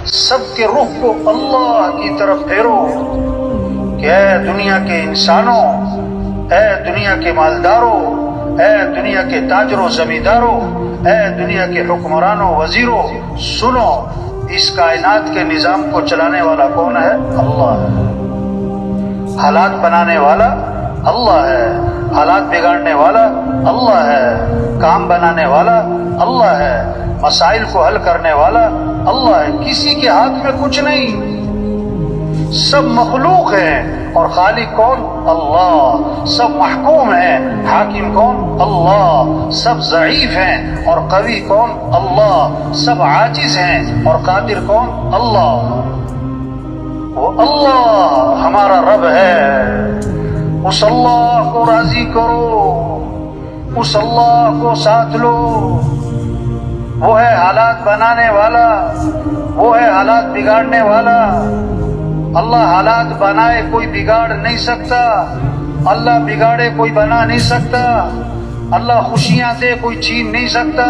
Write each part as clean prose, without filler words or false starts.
سب کے رخ کو اللہ کی طرف پھیرو کہ اے دنیا کے انسانوں، اے دنیا کے مالداروں، اے دنیا کے تاجروں زمینداروں، اے دنیا کے حکمرانوں وزیروں، سنو، اس کائنات کے نظام کو چلانے والا کون ہے؟ اللہ ہے۔ حالات بنانے والا اللہ ہے، حالات بگاڑنے والا اللہ ہے، کام بنانے والا اللہ ہے، مسائل کو حل کرنے والا اللہ ہے۔ کسی کے ہاتھ میں کچھ نہیں، سب مخلوق ہیں، اور خالق کون؟ اللہ۔ سب محکوم ہیں، حاکم کون؟ اللہ۔ سب ضعیف ہیں اور قوی کون؟ اللہ۔ سب عاجز ہیں اور قادر کون؟ اللہ۔ وہ اللہ ہمارا رب ہے، اس اللہ کو راضی کرو، اس اللہ کو ساتھ لو۔ وہ ہے حالات بنانے والا، وہ ہے حالات بگاڑنے والا۔ اللہ حالات بنائے کوئی بگاڑ نہیں سکتا، اللہ بگاڑے کوئی بنا نہیں سکتا، اللہ خوشیاں دے کوئی چھین نہیں سکتا،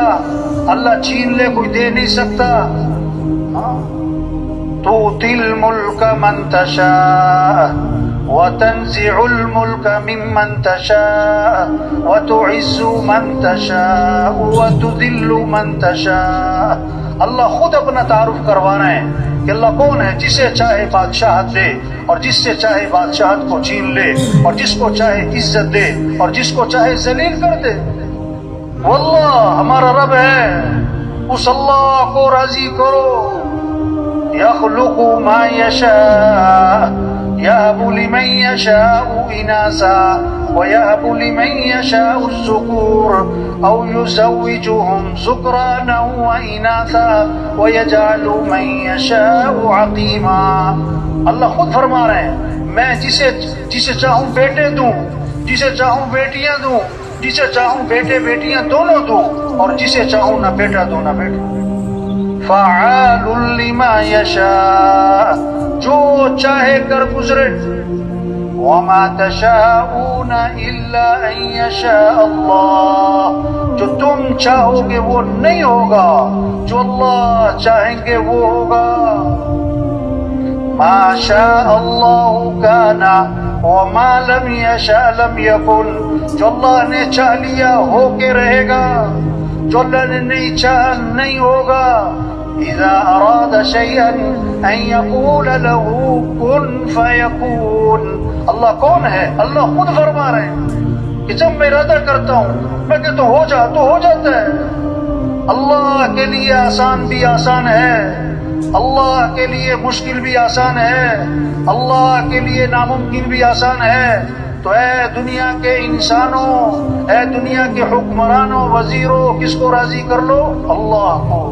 اللہ چھین لے کوئی دے نہیں سکتا۔ تؤتی الملک من تشاء وتنزع الملک ممن تشاء وتعز من تشاء وتذل من تشاء۔ اللہ خود اپنا تعارف کروا رہے ہیں کہ اللہ کون ہے، جسے چاہے بادشاہت دے اور جس سے چاہے بادشاہت کو چھین لے، اور جس کو چاہے عزت دے اور جس کو چاہے ذلیل کر دے۔ واللہ ہمارا رب ہے، اس اللہ کو راضی کرو۔ یخلق ما یشاء یہب لمن یشاء اناثا ویہب لمن یشاء الذکور او یزوجہم ذکرانا واناثا ویجعل من یشاء عقیما۔ اللہ خود فرما رہے ہیں میں جسے چاہوں بیٹے دوں، جسے چاہوں بیٹیاں دوں، جسے چاہوں بیٹے بیٹیاں دونوں دوں، اور جسے چاہوں نہ بیٹا دوں نہ بیٹی۔ فعال لما یشاء، جو چاہے کر گزرے۔ وما تشاءون الا ان یشاء اللہ، جو تم چاہو گے وہ نہیں ہوگا، جو اللہ چاہیں گے وہ ہوگا۔ ما شاء اللہ کان وما لم یشاء لم یکن، جو اللہ نے چاہ لیا ہو کے رہے گا، جو اللہ نے نہیں چاہا نہیں ہوگا۔ اذا اراد شیئا ان یقول له کن فیکون۔ اللہ کون ہے؟ اللہ خود فرما رہے ہیں کہ جب میں ارادہ کرتا ہوں میں کہتا ہوں ہو جا تو ہو جاتا ہے۔ اللہ کے لیے آسان بھی آسان ہے، اللہ کے لیے مشکل بھی آسان ہے، اللہ کے لیے ناممکن بھی آسان ہے۔ تو اے دنیا کے انسانوں، اے دنیا کے حکمرانوں وزیروں، کس کو راضی کر لو؟ اللہ کو۔